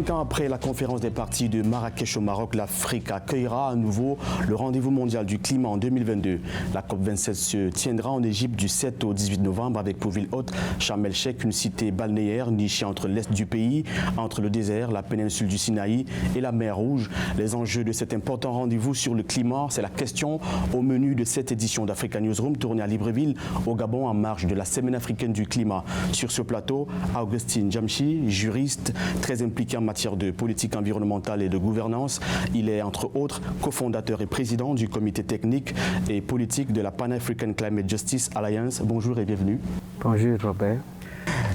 5 ans après la conférence des partis de Marrakech au Maroc, l'Afrique accueillera à nouveau le rendez-vous mondial du climat en 2022. La COP27 se tiendra en Égypte du 7 au 18 novembre avec pour ville hôte Sharm el-Sheikh, une cité balnéaire nichée entre l'est du pays, entre le désert, la péninsule du Sinaï et la mer Rouge. Les enjeux de cet important rendez-vous sur le climat, c'est la question au menu de cette édition d'Africa Newsroom tournée à Libreville, au Gabon, en marge de la Semaine africaine du climat. Sur ce plateau, Augustin Djamchi, juriste très impliqué en matière de politique environnementale et de gouvernance. Il est entre autres cofondateur et président du comité technique et politique de la Pan-African Climate Justice Alliance. Bonjour et bienvenue. Bonjour Robert.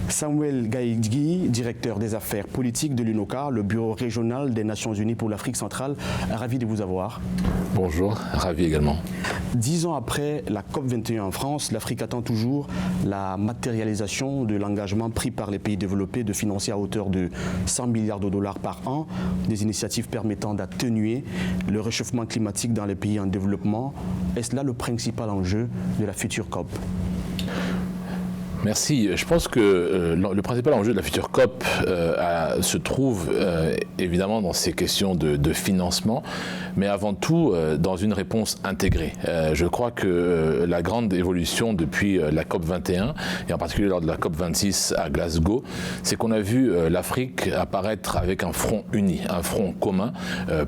Samuel Gaïdji, directeur des affaires politiques de l'UNOCA, le bureau régional des Nations Unies pour l'Afrique centrale. Ravi de vous avoir. Bonjour, ravi également. 10 ans après la COP21 en France, l'Afrique attend toujours la matérialisation de l'engagement pris par les pays développés de financer à hauteur de 100 milliards de dollars par an des initiatives permettant d'atténuer le réchauffement climatique dans les pays en développement. Est-ce là le principal enjeu de la future COP ? Merci. Je pense que le principal enjeu de la future COP se trouve évidemment dans ces questions de financement, mais avant tout dans une réponse intégrée. Je crois que la grande évolution depuis la COP 21, et en particulier lors de la COP 26 à Glasgow, c'est qu'on a vu l'Afrique apparaître avec un front uni, un front commun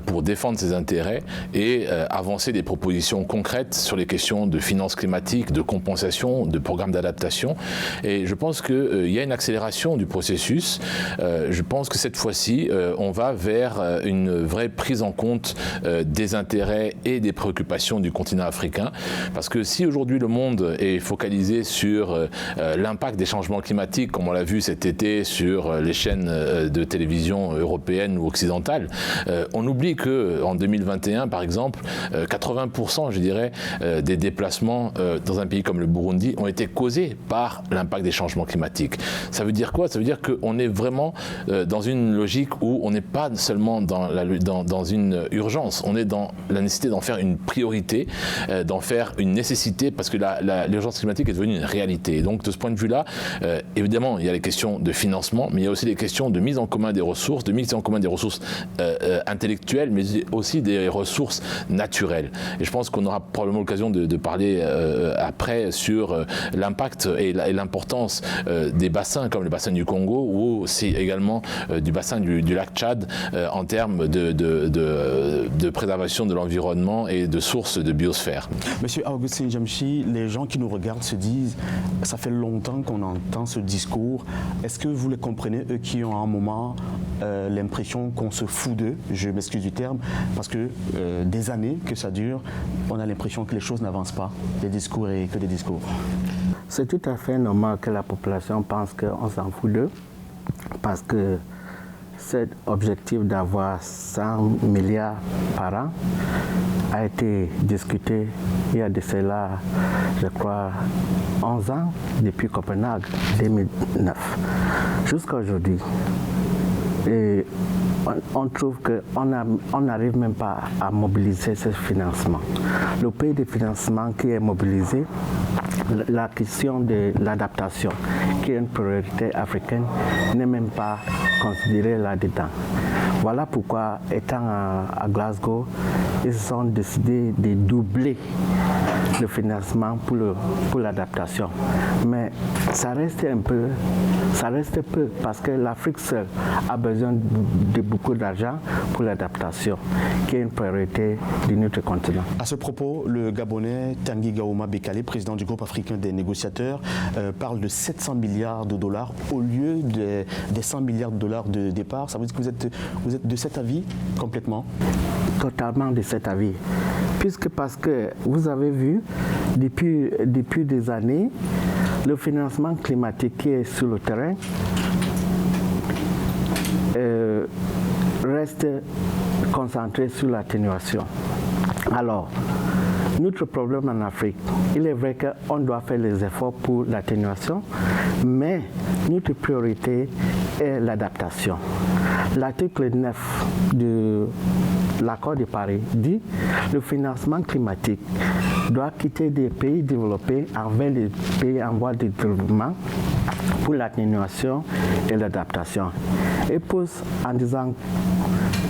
pour défendre ses intérêts et avancer des propositions concrètes sur les questions de finances climatiques, de compensation, de programmes d'adaptation. Et je pense qu'il y a une accélération du processus. Je pense que cette fois-ci, on va vers une vraie prise en compte des intérêts et des préoccupations du continent africain. Parce que si aujourd'hui le monde est focalisé sur l'impact des changements climatiques, comme on l'a vu cet été sur les chaînes de télévision européennes ou occidentales, on oublie qu'en 2021, par exemple, 80%, je dirais, des déplacements dans un pays comme le Burundi ont été causés par l'impact des changements climatiques. Ça veut dire quoi ? Ça veut dire qu'on est vraiment dans une logique où on n'est pas seulement dans une urgence, on est dans la nécessité d'en faire une priorité, d'en faire une nécessité, parce que l'urgence climatique est devenue une réalité. Et donc de ce point de vue-là, évidemment, il y a les questions de financement, mais il y a aussi les questions de mise en commun des ressources, intellectuelles, mais aussi des ressources naturelles. Et je pense qu'on aura probablement l'occasion de parler après sur l'impact et l'importance des bassins comme le bassin du Congo ou aussi également du bassin du lac Tchad en termes de préservation de l'environnement et de sources de biosphère. Monsieur Augustin Djamchi, les gens qui nous regardent se disent « ça fait longtemps qu'on entend ce discours ». Est-ce que vous les comprenez, eux qui ont à un moment l'impression qu'on se fout d'eux, je m'excuse du terme, parce que des années que ça dure, on a l'impression que les choses n'avancent pas, des discours et que des discours. C'est tout à fait normal que la population pense qu'on s'en fout d'eux, parce que cet objectif d'avoir 100 milliards par an a été discuté il y a de cela, je crois, 11 ans, depuis Copenhague 2009, jusqu'à aujourd'hui. Et on trouve qu'on n'arrive même pas à mobiliser ce financement. Le pays de financement qui est mobilisé, la question de l'adaptation, qui est une priorité africaine, n'est même pas considérée là-dedans. Voilà pourquoi, étant à Glasgow, ils ont décidé de doubler le financement pour l'adaptation. Mais ça reste peu, parce que l'Afrique seule a besoin de beaucoup d'argent pour l'adaptation, qui est une priorité de notre continent. À ce propos, le Gabonais Tanguy Gaouma Bekale, président du groupe africain des négociateurs, parle de 700 milliards de dollars au lieu des 100 milliards de dollars de départ. Ça veut dire que vous êtes de cet avis complètement ? Totalement de cet avis. Parce que vous avez vu, depuis des années, le financement climatique qui est sur le terrain reste concentré sur l'atténuation. Alors, notre problème en Afrique, il est vrai qu'on doit faire les efforts pour l'atténuation, mais notre priorité est l'adaptation. L'article 9 de l'accord de Paris dit que le financement climatique doit quitter des pays développés envers les pays en voie de développement pour l'atténuation et l'adaptation. Et pose en disant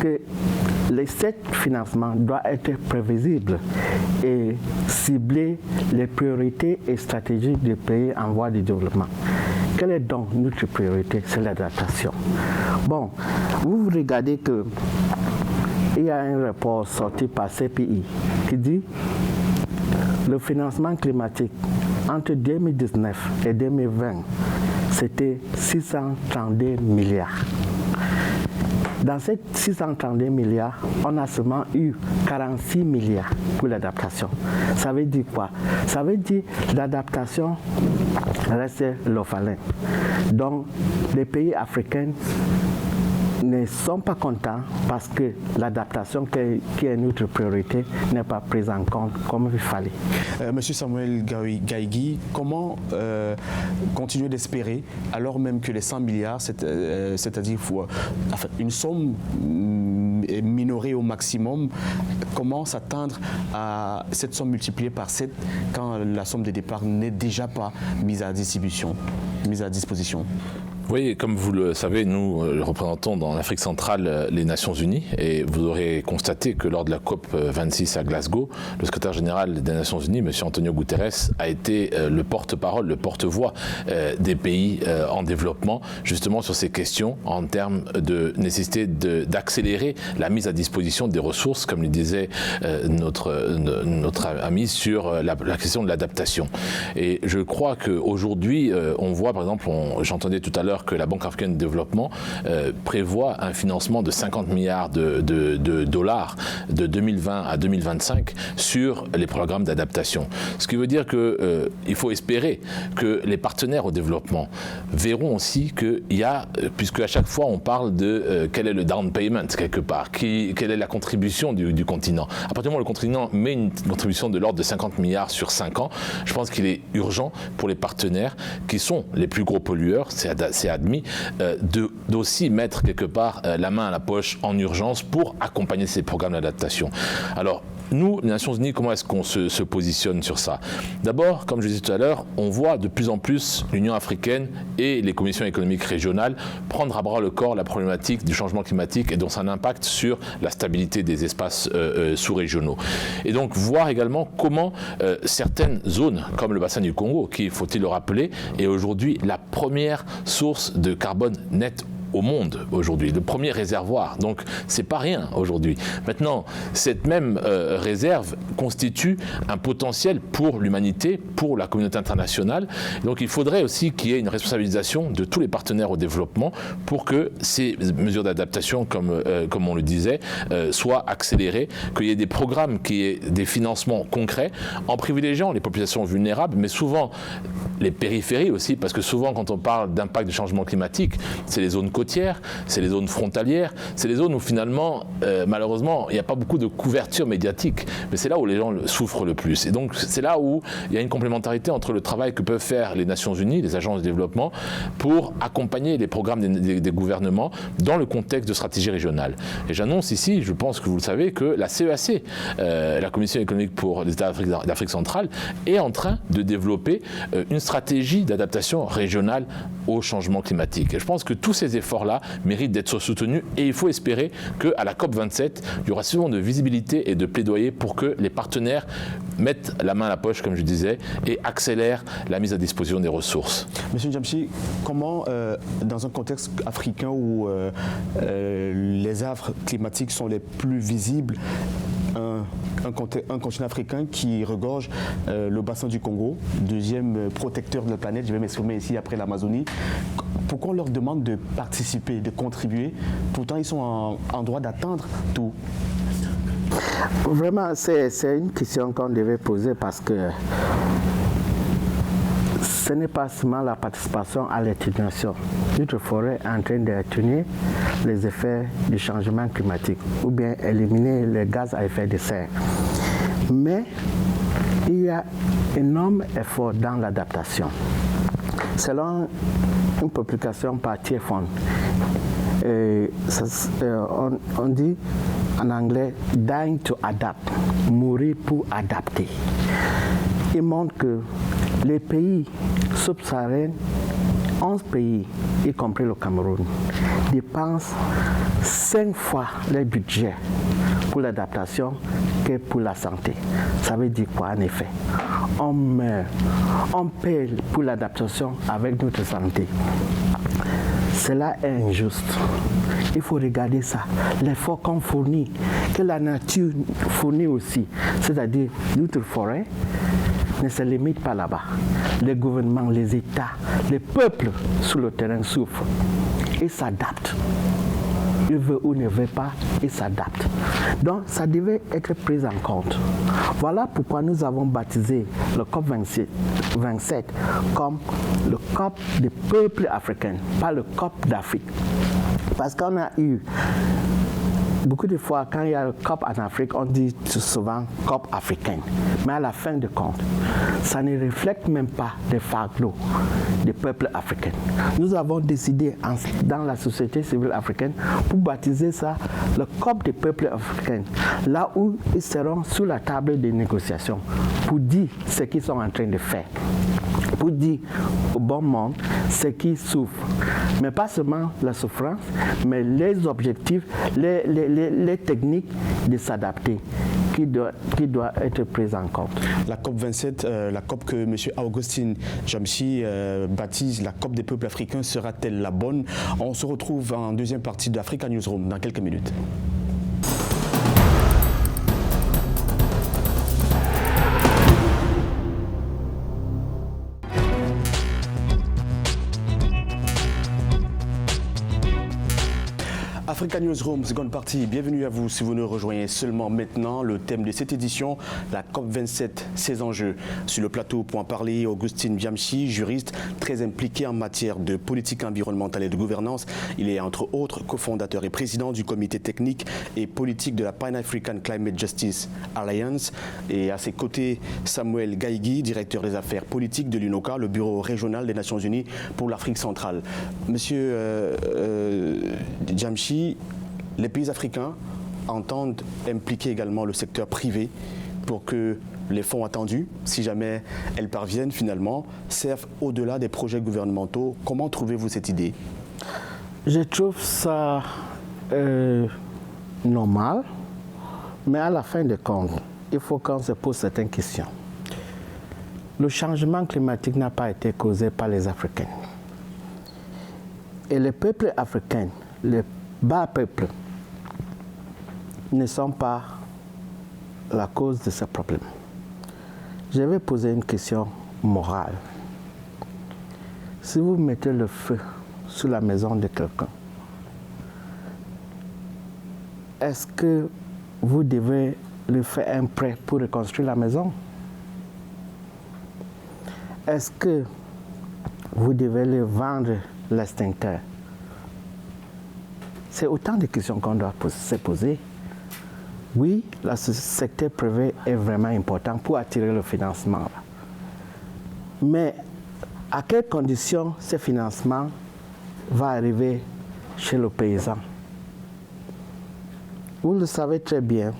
que cet financement doit être prévisible et cibler les priorités et stratégies des pays en voie de développement. Quelle est donc notre priorité? C'est l'adaptation. Bon, vous regardez que il y a un rapport sorti par CPI qui dit le financement climatique entre 2019 et 2020, c'était 632 milliards. Dans ces 632 milliards, on a seulement eu 46 milliards pour l'adaptation. Ça veut dire quoi? Ça veut dire que l'adaptation reste l'orphelin. Donc, les pays africains ne sont pas contents parce que l'adaptation qui est notre priorité n'est pas prise en compte comme il fallait. Monsieur Samuel Gaïgui, comment continuer d'espérer alors même que les 100 milliards, c'est-à-dire une somme minorée au maximum, comment s'attendre à cette somme multipliée par 7 quand la somme de départ n'est déjà pas mise à disposition? Oui, comme vous le savez, nous représentons dans l'Afrique centrale les Nations Unies et vous aurez constaté que lors de la COP 26 à Glasgow, le secrétaire général des Nations Unies, M. Antonio Guterres, a été le porte-parole, le porte-voix des pays en développement, justement sur ces questions en termes de nécessité d'accélérer la mise à disposition des ressources, comme le disait notre ami, sur la question de l'adaptation. Et je crois qu'aujourd'hui, on voit, par exemple, j'entendais tout à l'heure que la Banque africaine de développement prévoit un financement de 50 milliards de dollars de 2020 à 2025 sur les programmes d'adaptation. Ce qui veut dire qu'il faut espérer que les partenaires au développement verront aussi qu'il y a, puisque à chaque fois on parle de quel est le down payment quelque part, quelle est la contribution du continent. À partir du moment où le continent met une contribution de l'ordre de 50 milliards sur 5 ans, je pense qu'il est urgent pour les partenaires qui sont les plus gros pollueurs, c'est admis, d'aussi mettre quelque part la main à la poche en urgence pour accompagner ces programmes d'adaptation. Alors, nous, les Nations Unies, comment est-ce qu'on se positionne sur ça? D'abord, comme je disais tout à l'heure, on voit de plus en plus l'Union africaine et les commissions économiques régionales prendre à bras le corps la problématique du changement climatique et dont son impact sur la stabilité des espaces sous-régionaux. Et donc, voir également comment certaines zones, comme le bassin du Congo, qui, faut-il le rappeler, est aujourd'hui la première source de carbone net au monde aujourd'hui, le premier réservoir. Donc, c'est pas rien aujourd'hui. Maintenant, cette même réserve constitue un potentiel pour l'humanité, pour la communauté internationale. Donc, il faudrait aussi qu'il y ait une responsabilisation de tous les partenaires au développement pour que ces mesures d'adaptation, comme on le disait, soient accélérées, qu'il y ait des programmes, qu'il y ait des financements concrets, en privilégiant les populations vulnérables, mais souvent les périphéries aussi, parce que souvent, quand on parle d'impact du changement climatique, c'est les zones côtières, c'est les zones frontalières, c'est les zones où finalement, malheureusement, il n'y a pas beaucoup de couverture médiatique, mais c'est là où les gens souffrent le plus. Et donc, c'est là où il y a une complémentarité entre le travail que peuvent faire les Nations Unies, les agences de développement, pour accompagner les programmes des gouvernements dans le contexte de stratégie régionale. Et j'annonce ici, je pense que vous le savez, que la CEAC, la Commission économique pour les États d'Afrique centrale, est en train de développer une stratégie d'adaptation régionale au changement climatique. Et je pense que tous ces efforts-là méritent d'être soutenus et il faut espérer qu'à la COP27, il y aura suffisamment de visibilité et de plaidoyer pour que les partenaires mettent la main à la poche, comme je disais, et accélèrent la mise à disposition des ressources. Monsieur Njamchi, comment, dans un contexte africain où les affres climatiques sont les plus visibles, un continent africain qui regorge le bassin du Congo, deuxième protecteur de la planète, je vais m'exprimer ici après l'Amazonie. Pourquoi on leur demande de participer, de contribuer? Pourtant, ils sont en droit d'attendre tout. Vraiment, c'est une question qu'on devait poser parce que ce n'est pas seulement la participation à l'atténuation. Notre forêt est en train d'atténuer les effets du changement climatique ou bien éliminer les gaz à effet de serre. Mais il y a un énorme effort dans l'adaptation. Selon une publication par Tiefond, on dit en anglais, dying to adapt, mourir pour adapter. Il montre que les pays subsahariens, 11 pays, y compris le Cameroun, dépensent 5 fois leur budget pour l'adaptation que pour la santé. Ça veut dire quoi en effet? On meurt, on paye pour l'adaptation avec notre santé. Cela est injuste. Il faut regarder ça. L'effort qu'on fournit, que la nature fournit aussi, c'est-à-dire notre forêt, ne se limite pas là-bas. Les gouvernements, les États, les peuples sur le terrain souffrent. Ils s'adaptent. Ils veulent ou ne veulent pas, ils s'adaptent. Donc, ça devait être pris en compte. Voilà pourquoi nous avons baptisé le COP27 comme le COP des peuples africains, pas le COP d'Afrique. Parce qu'on a eu beaucoup de fois, quand il y a le COP en Afrique, on dit souvent COP africain. Mais à la fin de compte, ça ne reflète même pas les fardeaux des peuples africains. Nous avons décidé dans la société civile africaine pour baptiser ça le COP des peuples africains, là où ils seront sur la table des négociations pour dire ce qu'ils sont en train de faire, pour dire au bon monde ce qui souffre. Mais pas seulement la souffrance, mais les objectifs, les techniques de s'adapter qui doit être prises en compte. La COP27, la COP que M. Augustin Jamshi baptise la COP des peuples africains, sera-t-elle la bonne? On se retrouve en deuxième partie d'Africa Newsroom dans quelques minutes. Africa Newsroom, seconde partie. Bienvenue à vous si vous nous rejoignez seulement maintenant. Le thème de cette édition, la COP27, ses enjeux. Sur le plateau pour en parler, Augustin Jamshi, juriste très impliqué en matière de politique environnementale et de gouvernance. Il est entre autres cofondateur et président du comité technique et politique de la Pan-African Climate Justice Alliance. Et à ses côtés, Samuel Gaïgui, directeur des affaires politiques de l'UNOCA, le bureau régional des Nations Unies pour l'Afrique centrale. Monsieur Jamshi, les pays africains entendent impliquer également le secteur privé pour que les fonds attendus, si jamais elles parviennent finalement, servent au-delà des projets gouvernementaux. Comment trouvez-vous cette idée? Je trouve ça normal, mais à la fin de compte, il faut qu'on se pose certaines questions. Le changement climatique n'a pas été causé par les Africains. Et les peuples africains, les bas peuples, ne sont pas la cause de ce problème. Je vais poser une question morale. Si vous mettez le feu sur la maison de quelqu'un, est-ce que vous devez lui faire un prêt pour reconstruire la maison? Est-ce que vous devez lui vendre l'extincteur? C'est autant de questions qu'on doit se poser. Oui, le secteur privé est vraiment important pour attirer le financement. Mais à quelles conditions ce financement va arriver chez le paysan? Vous le savez très bien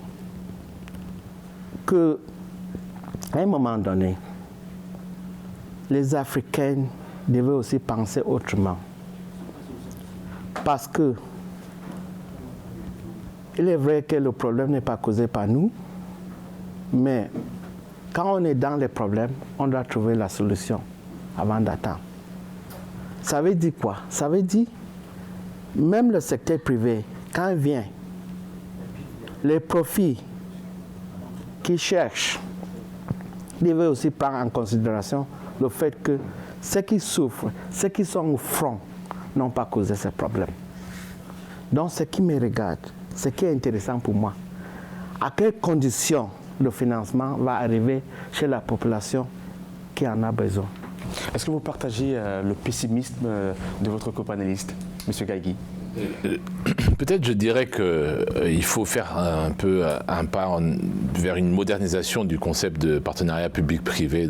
qu'à un moment donné, les Africains devaient aussi penser autrement. Parce que il est vrai que le problème n'est pas causé par nous, mais quand on est dans les problèmes, on doit trouver la solution avant d'attendre. Ça veut dire quoi? Ça veut dire, même le secteur privé, quand il vient, les profits qu'il cherche, il veut aussi prendre en considération le fait que ceux qui souffrent, ceux qui sont au front, n'ont pas causé ces problèmes. Donc, ce qui me regarde, ce qui est intéressant pour moi, à quelles conditions le financement va arriver chez la population qui en a besoin. Est-ce que vous partagez le pessimisme de votre copanéliste, M. Gaïgui? Peut-être je dirais qu'il faut faire un peu un pas vers une modernisation du concept de partenariat public-privé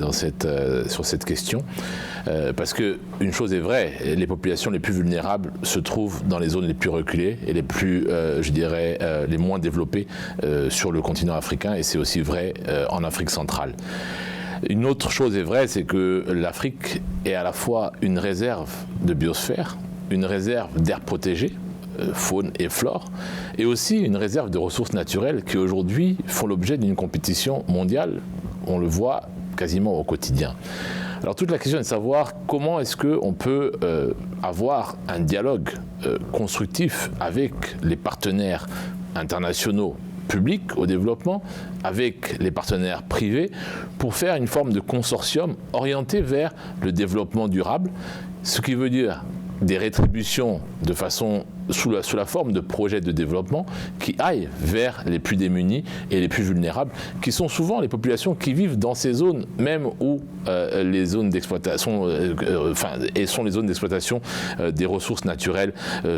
sur cette question. Parce qu'une chose est vraie, les populations les plus vulnérables se trouvent dans les zones les plus reculées et les plus, je dirais, les moins développées sur le continent africain, et c'est aussi vrai en Afrique centrale. Une autre chose est vraie, c'est que l'Afrique est à la fois une réserve de biosphère, une réserve d'air protégé, faune et flore, et aussi une réserve de ressources naturelles qui aujourd'hui font l'objet d'une compétition mondiale. On le voit quasiment au quotidien. Alors toute la question est de savoir comment est-ce qu'on peut avoir un dialogue constructif avec les partenaires internationaux publics au développement, avec les partenaires privés, pour faire une forme de consortium orienté vers le développement durable, ce qui veut dire des rétributions de façon sous la forme de projets de développement qui aillent vers les plus démunis et les plus vulnérables, qui sont souvent les populations qui vivent dans ces zones, même où les zones d'exploitation, sont les zones d'exploitation des ressources naturelles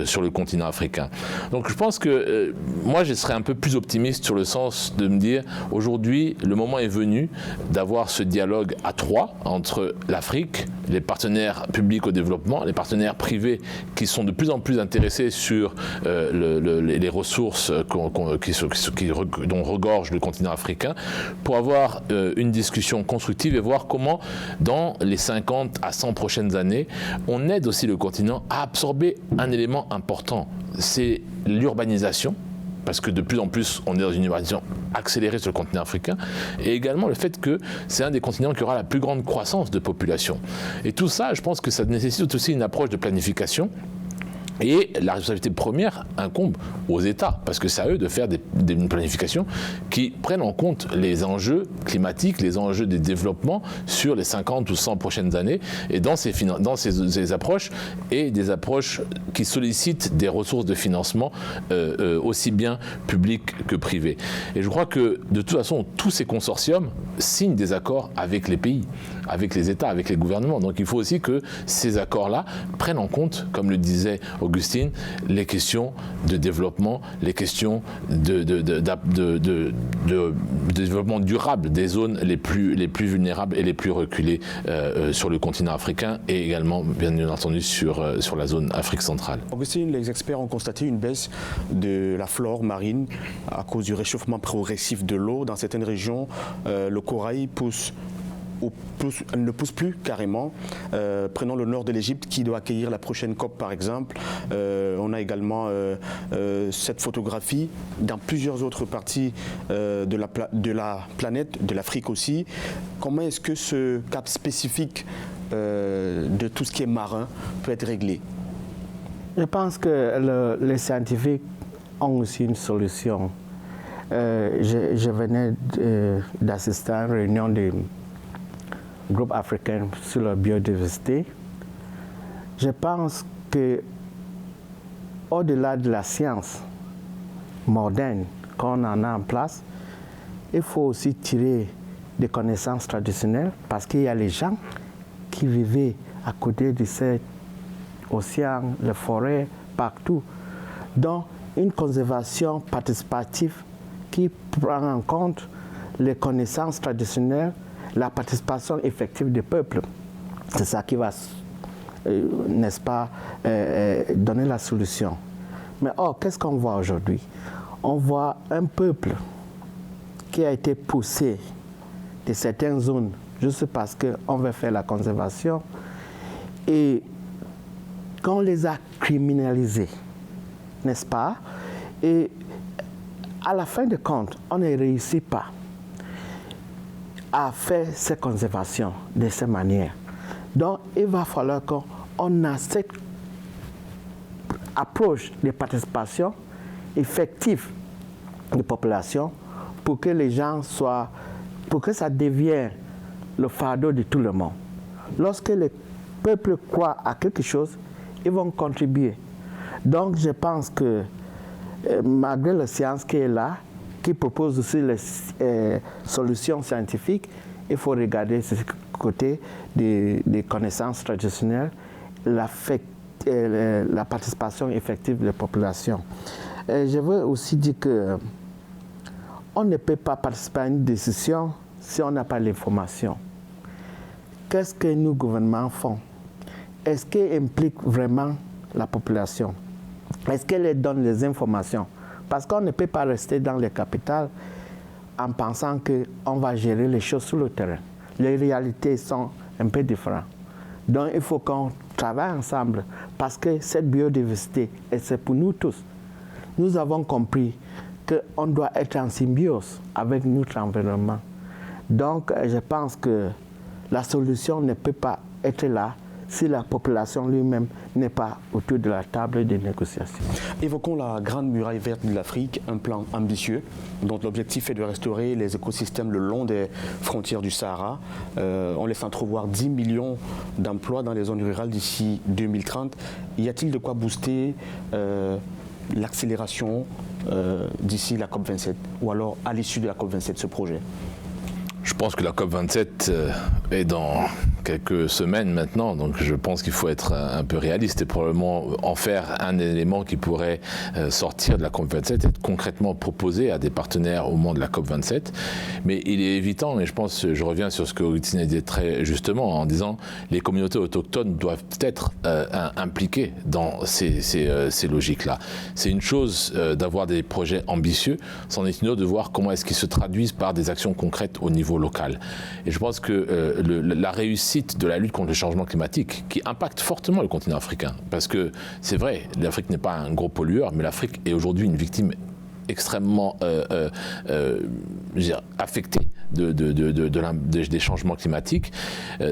sur le continent africain. Donc je pense que moi je serais un peu plus optimiste sur le sens de me dire aujourd'hui le moment est venu d'avoir ce dialogue à trois entre l'Afrique, les partenaires publics au développement, les partenaires privés qui sont de plus en plus intéressés sur les ressources dont regorge le continent africain, pour avoir une discussion constructive et voir comment, dans les 50 à 100 prochaines années, on aide aussi le continent à absorber un élément important, c'est l'urbanisation, parce que de plus en plus, on est dans une urbanisation accélérée sur le continent africain, et également le fait que c'est un des continents qui aura la plus grande croissance de population. Et tout ça, je pense que ça nécessite aussi une approche de planification. Et la responsabilité première incombe aux États, parce que c'est à eux de faire une planification qui prennent en compte les enjeux climatiques, les enjeux des développements sur les 50 ou 100 prochaines années, et dans ces approches, et des approches qui sollicitent des ressources de financement aussi bien publiques que privées. Et je crois que, de toute façon, tous ces consortiums signent des accords avec les pays, avec les États, avec les gouvernements. Donc il faut aussi que ces accords-là prennent en compte, comme le disait Augustine, les questions de développement, les questions de développement durable des zones les plus vulnérables et les plus reculées sur le continent africain, et également, bien entendu, sur la zone Afrique centrale. Augustine, les experts ont constaté une baisse de la flore marine à cause du réchauffement progressif de l'eau. Dans certaines régions, le corail ne pousse plus carrément. Prenons le nord de l'Égypte qui doit accueillir la prochaine COP par exemple. On a également cette photographie dans plusieurs autres parties de la planète, de l'Afrique aussi. Comment est-ce que ce cap spécifique de tout ce qui est marin peut être réglé? Je pense que les scientifiques ont aussi une solution. Je venais d'assister à une réunion du groupe africain sur la biodiversité. Je pense que au-delà de la science moderne qu'on en a en place, il faut aussi tirer des connaissances traditionnelles, parce qu'il y a les gens qui vivaient à côté de cet océan, les forêts, partout. Donc, une conservation participative qui prend en compte les connaissances traditionnelles, la participation effective des peuples. C'est ça qui va, n'est-ce pas, donner la solution. Mais qu'est-ce qu'on voit aujourd'hui? On voit un peuple qui a été poussé de certaines zones juste parce qu'on veut faire la conservation, et qu'on les a criminalisés, n'est-ce pas? Et à la fin de compte, on ne réussit pas à faire cette conservation de cette manière. Donc, il va falloir qu'on a cette approche de participation effective des populations pour que les gens soient, pour que ça devienne le fardeau de tout le monde. Lorsque les peuples croient à quelque chose, ils vont contribuer. Donc, je pense que malgré la science qui est là, qui propose aussi les solutions scientifiques, il faut regarder ce côté des connaissances traditionnelles, la participation effective des populations. Et je veux aussi dire que on ne peut pas participer à une décision si on n'a pas l'information. Qu'est-ce que nos gouvernements font? Est-ce qu'ils impliquent vraiment la population? Est-ce qu'ils leur donnent les informations? Parce qu'on ne peut pas rester dans les capitales en pensant qu'on va gérer les choses sur le terrain. Les réalités sont un peu différentes. Donc il faut qu'on travaille ensemble parce que cette biodiversité, c'est pour nous tous. Nous avons compris qu'on doit être en symbiose avec notre environnement. Donc je pense que la solution ne peut pas être là si la population lui-même n'est pas autour de la table des négociations. Évoquons la Grande Muraille Verte de l'Afrique, un plan ambitieux dont l'objectif est de restaurer les écosystèmes le long des frontières du Sahara. On laisse entrevoir 10 millions d'emplois dans les zones rurales d'ici 2030. Y a-t-il de quoi booster l'accélération d'ici la COP27 ou alors à l'issue de la COP27 ce projet? Je pense que la COP27 est dans quelques semaines maintenant, donc je pense qu'il faut être un peu réaliste et probablement en faire un élément qui pourrait sortir de la COP27 et être concrètement proposé à des partenaires au moment de la COP27. Mais il est évident, et je pense, je reviens sur ce que Augustine a dit très justement, en disant les communautés autochtones doivent être impliquées dans ces logiques-là. C'est une chose d'avoir des projets ambitieux, c'en est une autre de voir comment est-ce qu'ils se traduisent par des actions concrètes au niveau local. Et je pense que la réussite de la lutte contre le changement climatique, qui impacte fortement le continent africain, parce que c'est vrai, l'Afrique n'est pas un gros pollueur, mais l'Afrique est aujourd'hui une victime extrêmement affectée des changements climatiques.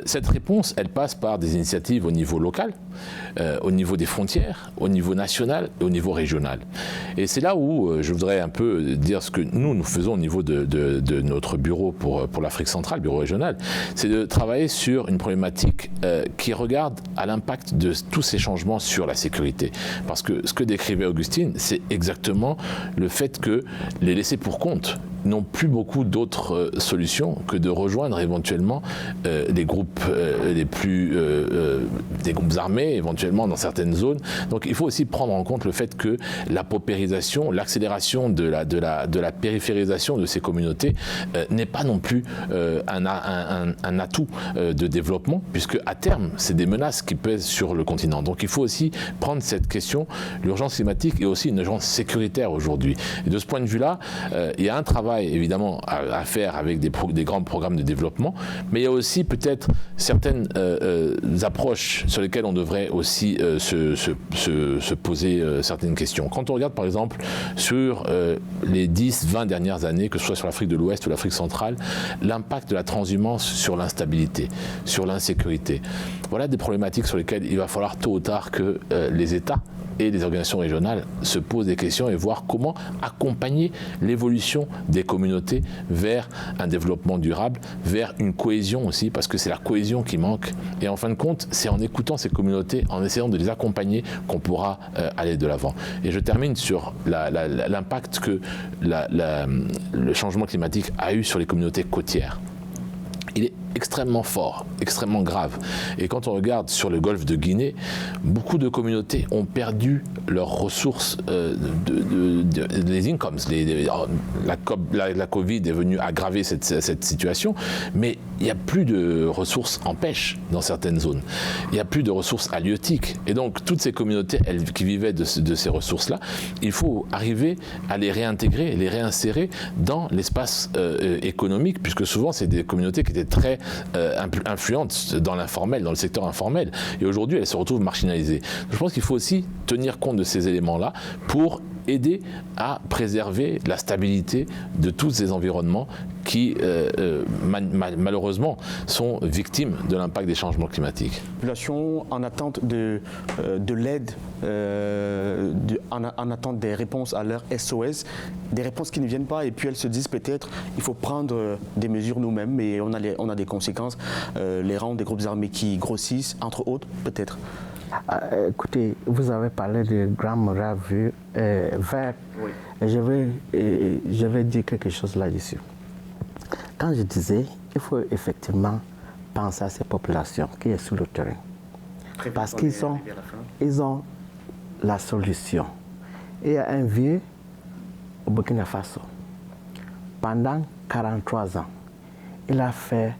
Cette réponse, elle passe par des initiatives au niveau local, au niveau des frontières, au niveau national et au niveau régional. Et c'est là où je voudrais un peu dire ce que nous faisons au niveau de notre bureau pour l'Afrique centrale, bureau régional, c'est de travailler sur une problématique qui regarde à l'impact de tous ces changements sur la sécurité. Parce que ce que décrivait Augustine, c'est exactement le fait que les laissés pour compte n'ont plus beaucoup d'autres solutions que de rejoindre éventuellement les groupes des groupes armés, éventuellement dans certaines zones. Donc il faut aussi prendre en compte le fait que la paupérisation, l'accélération de la périphérisation de ces communautés n'est pas non plus un atout de développement, puisque à terme, c'est des menaces qui pèsent sur le continent. Donc il faut aussi prendre cette question, l'urgence climatique est aussi une urgence sécuritaire aujourd'hui. Et de ce point de vue-là, il y a un travail évidemment à faire avec des grands programmes de développement, mais il y a aussi peut-être certaines approches sur lesquelles on devrait aussi se poser certaines questions. Quand on regarde par exemple sur les 10-20 dernières années, que ce soit sur l'Afrique de l'Ouest ou l'Afrique centrale, l'impact de la transhumance sur l'instabilité, sur l'insécurité, voilà des problématiques sur lesquelles il va falloir tôt ou tard que les États et les organisations régionales se posent des questions et voir comment accompagner l'évolution des communautés vers un développement durable, vers une cohésion aussi, parce que c'est la cohésion qui manque. Et en fin de compte, c'est en écoutant ces communautés, en essayant de les accompagner, qu'on pourra aller de l'avant. Et je termine sur l'impact que le changement climatique a eu sur les communautés côtières. Il est extrêmement fort, extrêmement grave. Et quand on regarde sur le golfe de Guinée, beaucoup de communautés ont perdu leurs ressources, les incomes. La Covid est venue aggraver cette situation, mais il n'y a plus de ressources en pêche dans certaines zones. Il n'y a plus de ressources halieutiques. Et donc, toutes ces communautés qui vivaient de ces ressources-là, il faut arriver à les réintégrer, les réinsérer dans l'espace économique, puisque souvent, c'est des communautés qui étaient très influentes dans l'informel, dans le secteur informel. Et aujourd'hui, elles se retrouvent marginalisées. Donc, je pense qu'il faut aussi tenir compte de ces éléments-là pour aider à préserver la stabilité de tous ces environnements qui, malheureusement, sont victimes de l'impact des changements climatiques. La population en attente de l'aide, en attente des réponses à leur SOS, des réponses qui ne viennent pas, et puis elles se disent peut-être il faut prendre des mesures nous-mêmes, et on a des conséquences, les rangs des groupes armés qui grossissent, entre autres, peut-être. Écoutez, vous avez parlé de Grande Muraille Verte. Oui. Je vais dire quelque chose là-dessus. Quand je disais, il faut effectivement penser à ces populations qui sont sur le terrain. Parce qu'ils ont la solution. Et il y a un vieux au Burkina Faso. Pendant 43 ans, il a fait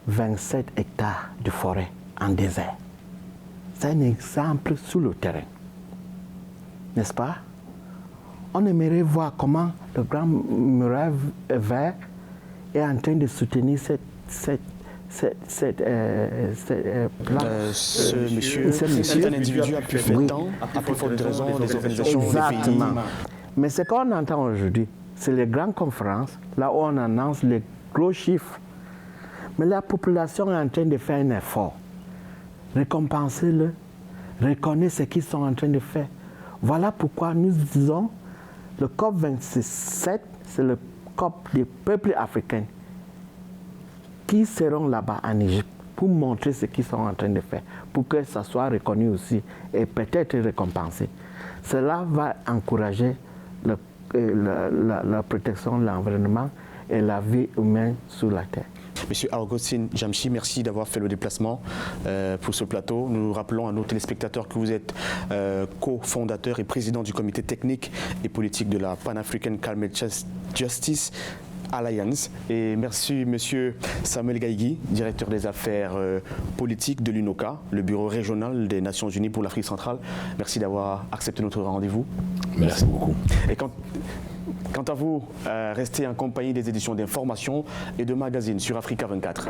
27 hectares de forêt en désert. C'est un exemple sur le terrain. N'est-ce pas? On aimerait voir comment le Grand Muraille Vert est en train de soutenir cette cet individu a pu faire tant, a pu faire de raison des organisations, des pays. Mais ce qu'on entend aujourd'hui, c'est les grandes conférences, là où on annonce les gros chiffres. Mais la population est en train de faire un effort. Récompensez-le, reconnaissez ce qu'ils sont en train de faire. Voilà pourquoi nous disons, le COP27, c'est le COP des peuples africains qui seront là-bas en Égypte pour montrer ce qu'ils sont en train de faire, pour que ça soit reconnu aussi et peut-être récompensé. Cela va encourager la protection de l'environnement et la vie humaine sur la Terre. Monsieur Augustin Jamchi, merci d'avoir fait le déplacement pour ce plateau. Nous rappelons à nos téléspectateurs que vous êtes cofondateur et président du comité technique et politique de la Pan-African Climate Justice Alliance. Et merci monsieur Samuel Gaïgui, directeur des affaires politiques de l'UNOCA, le bureau régional des Nations Unies pour l'Afrique centrale. Merci d'avoir accepté notre rendez-vous. Merci beaucoup. Et quant à vous, restez en compagnie des éditions d'information et de magazines sur Africa 24.